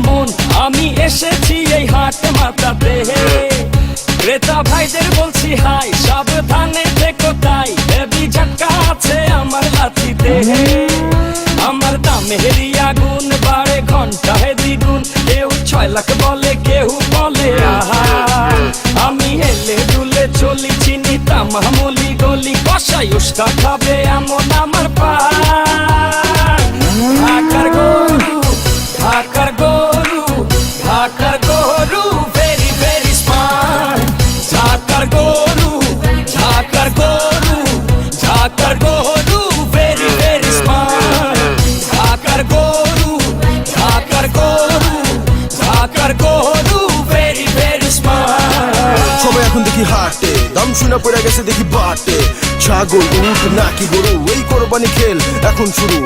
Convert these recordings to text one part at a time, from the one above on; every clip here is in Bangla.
মন আমি এসেছি এই হাট মাতাতে ক্রেতা ভাইদের বলছি হাই সাবধানে থেকো তাই হেভি ঝটকা আছে আমার লাঠিতে আমার দামেরই আগুন বাড়ে ঘন্টায় দ্বিগুণ কেউ 6 লাখ বলে কেউ বলে আহা আমি হেলে দুলে চলি চিনি তামামলি গলি কষাই উস্কা খাবে এমন আমার পা ঢাকার গরু ঢাকার গরু ঢাকার গরু ভেরি ভেরি স্মার্ট ঢাকার গরু ঢাকার গরু ঢাকার গরু ভেরি ভেরি স্মার্ট ঢাকার গরু ঢাকার গরু ঢাকার গরু ভেরি ভেরি স্মার্ট সবাই এখন দেখি হাটে দাম শুনে পড়ে গেছে দেখি বাটে ছাগল উঠ নাকি গরু এই কোরবানি খেল এখন শুরু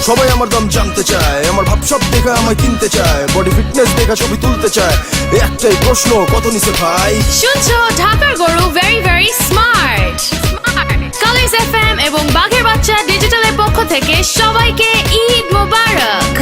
সবাই আমার দাম জানতে চায় আমার ভাব সব দেখা আমায় কিনতে চায় বডি ফিটনেস দেখা ছবি তুলতে চায় একটাই প্রশ্ন কত নিছে ভাই শুনছো ঢাকার গরু very very smart colours FM এবং বাঘের বাচ্চা ডিজিটালের পক্ষ থেকে সবাইকে ঈদ মোবারক।